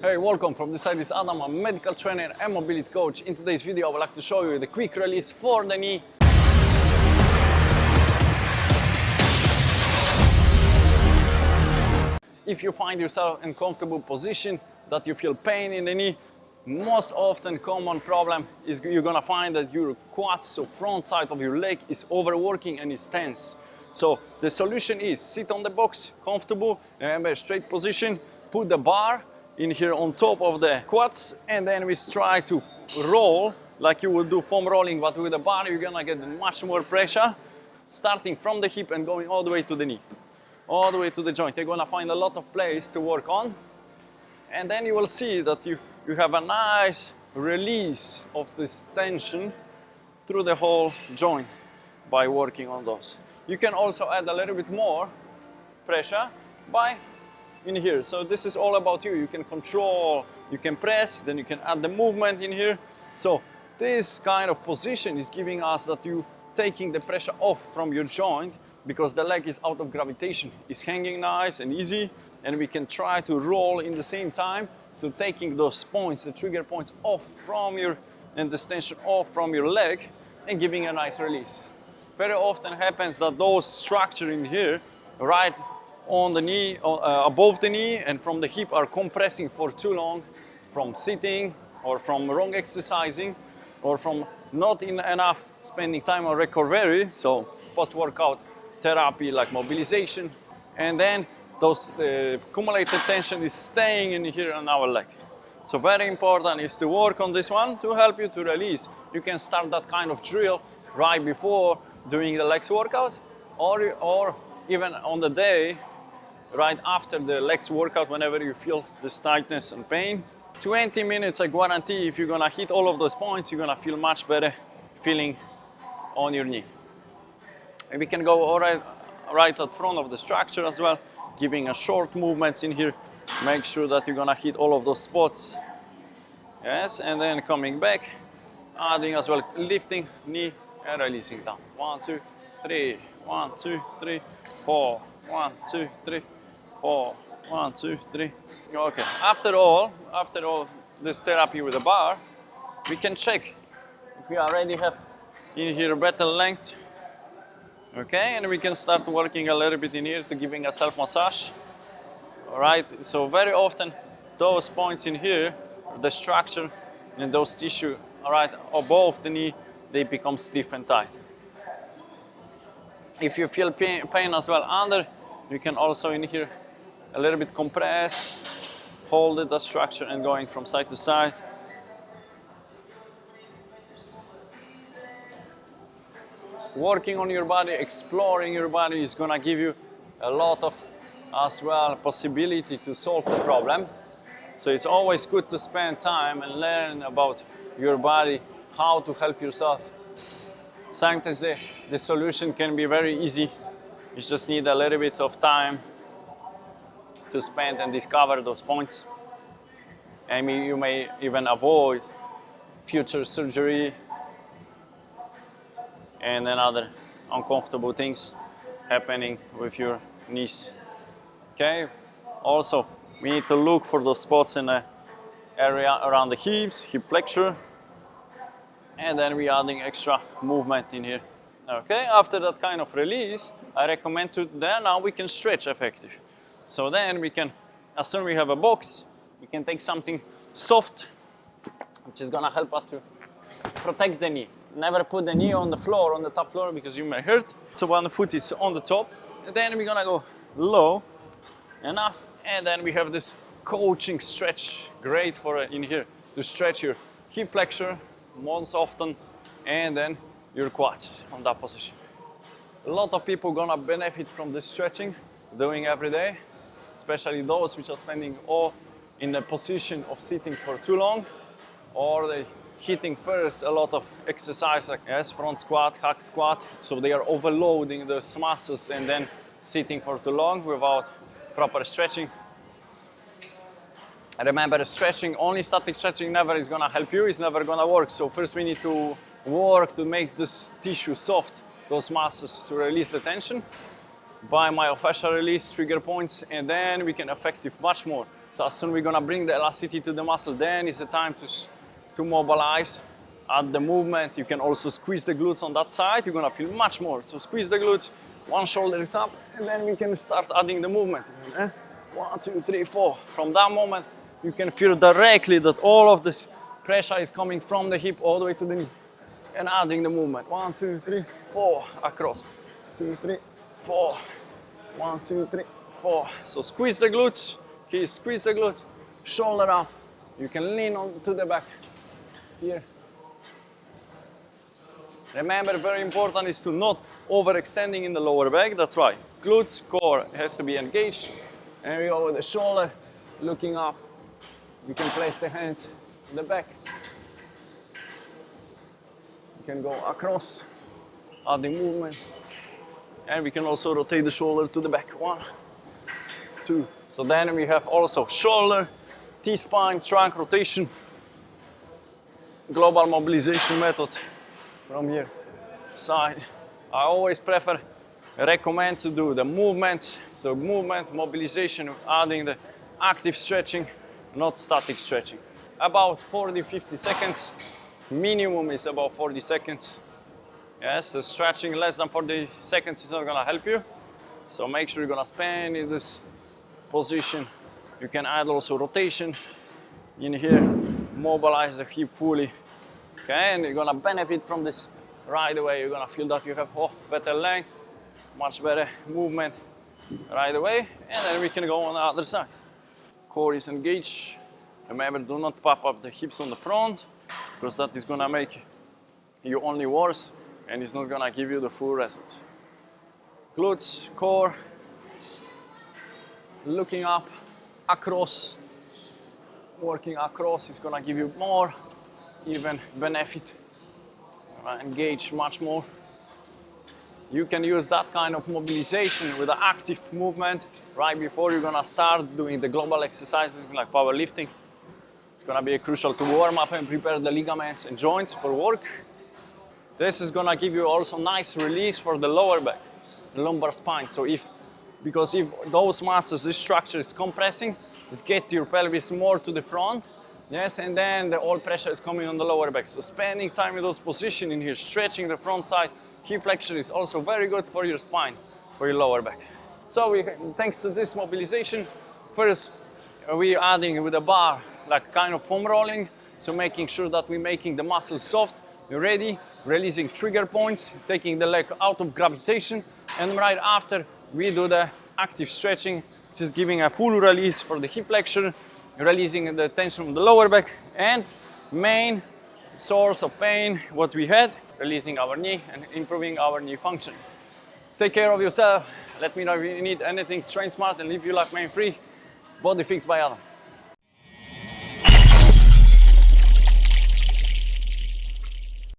Hey, welcome. From this side is Adam, a medical trainer and mobility coach. In today's video I would like to show you the quick release for the knee. If you find yourself in comfortable position, that you feel pain in the knee, most often common problem is you're gonna find that your quads, so front side of your leg, is overworking and is tense. So the solution is sit on the box, comfortable, remember straight position, put the bar in here on top of the quads, and then we try to roll like you would do foam rolling, but with the bar you're gonna get much more pressure, starting from the hip and going all the way to the knee, all the way to the joint. You're gonna find a lot of place to work on, and then you will see that you have a nice release of this tension through the whole joint by working on those. You can also add a little bit more pressure by in here. So this is all about you. You can control, you can press, then you can add the movement in here. So this kind of position is giving us that you taking the pressure off from your joint, because the leg is out of gravitation. It's hanging nice and easy, and we can try to roll in the same time. So taking those points, the trigger points off from your, and this tension off from your leg, and giving a nice release. Very often happens that those structure in here, right on the knee, above the knee and from the hip, are compressing for too long from sitting or from wrong exercising or from not enough spending time on recovery, so post-workout therapy like mobilization, and then those accumulated tension is staying in here on our leg. So very important is to work on this one to help you to release. You can start that kind of drill right before doing the legs workout, or even on the day right after the legs workout, whenever you feel this tightness and pain. 20 minutes, I guarantee, if you're gonna hit all of those points, you're gonna feel much better feeling on your knee. And we can go all right at front of the structure as well, giving a short movements in here. Make sure that you're gonna hit all of those spots. Yes, and then coming back, adding as well, lifting knee and releasing down. 1, 2, 3, 1, 2, 3, 4, 1, 2, 3, 4, 1, 2, 3. Okay, after all this therapy with the bar, we can check if we already have in here a better length. Okay, and we can start working a little bit in here to giving a self massage. All right, so very often those points in here, the structure and those tissue, all right, above the knee, they become stiff and tight. If you feel pain as well under, you can also in here a little bit compress, hold it, the structure, and going from side to side. Working on your body, exploring your body is gonna give you a lot of as well possibility to solve the problem. So it's always good to spend time and learn about your body, how to help yourself. Sometimes the solution can be very easy. You just need a little bit of time to spend and discover those points. And you may even avoid future surgery and then other uncomfortable things happening with your knees. Okay. Also, we need to look for those spots in the area around the hips, hip flexor, and then we're adding extra movement in here. Okay, after that kind of release, I recommend to then now we can stretch effective. So then we can, as soon as we have a box, we can take something soft, which is gonna help us to protect the knee. Never put the knee on the floor, on the top floor, because you may hurt. So one foot is on the top, and then we're gonna go low enough, and then we have this coaching stretch, great for in here to stretch your hip flexor most often, and then your quads on that position. A lot of people gonna benefit from this stretching, doing every day, especially those which are spending all in the position of sitting for too long, or they hitting first a lot of exercise like front squat, hack squat, so they are overloading those muscles and then sitting for too long without proper stretching. Remember, stretching, only static stretching never is gonna help you, it's never gonna work. So first we need to work to make this tissue soft, those muscles, to release the tension by myofascial release, trigger points, and then we can effective much more. So as soon as we're gonna bring the elasticity to the muscle, then is the time to mobilize. Add the movement. You can also squeeze the glutes on that side. You're gonna feel much more. So squeeze the glutes, one shoulder is up, and then we can start adding the movement. 1, 2, 3, 4. From that moment, you can feel directly that all of this pressure is coming from the hip all the way to the knee. And adding the movement. 1, 2, 3, 4, across. 2, 3, 4. 1, 2, 3, 4. So squeeze the glutes. Here, squeeze the glutes. Shoulder up. You can lean on to the back. Here. Remember, very important is to not overextending in the lower back. That's right. Glutes, core has to be engaged. And we go with the shoulder, looking up. You can place the hands in the back. You can go across, add the movement. And we can also rotate the shoulder to the back. 1, 2. So then we have also shoulder, T-spine, trunk rotation, global mobilization method. From here, side. I always recommend to do the movement. So movement, mobilization, adding the active stretching, not static stretching. About 40-50 seconds. Minimum is about 40 seconds. Yes, the stretching less than 40 seconds is not gonna help you. So make sure you're gonna spend in this position. You can add also rotation in here, mobilize the hip fully. Okay, and you're gonna benefit from this right away. You're gonna feel that you have better length, much better movement right away. And then we can go on the other side. Core is engaged. Remember, do not pop up the hips on the front, because that is gonna make you only worse and it's not gonna give you the full results. Glutes, core, looking up, across, working across is gonna give you more even benefit. Engage much more. You can use that kind of mobilization with an active movement right before you're gonna start doing the global exercises like powerlifting. It's gonna be crucial to warm up and prepare the ligaments and joints for work. This is gonna give you also nice release for the lower back, the lumbar spine. So because if those muscles, this structure is compressing, just get your pelvis more to the front. Yes, and then the all pressure is coming on the lower back. So spending time in those positions in here, stretching the front side, hip flexion is also very good for your spine, for your lower back. So thanks to this mobilization, first we're adding with a bar, like kind of foam rolling. So making sure that we're making the muscle soft, ready, releasing trigger points, taking the leg out of gravitation. And right after, we do the active stretching, which is giving a full release for the hip flexion, releasing the tension from the lower back, and main source of pain, what we had, releasing our knee and improving our knee function. Take care of yourself. Let me know if you need anything. Train smart and live your life pain free. Body Fix by Adam.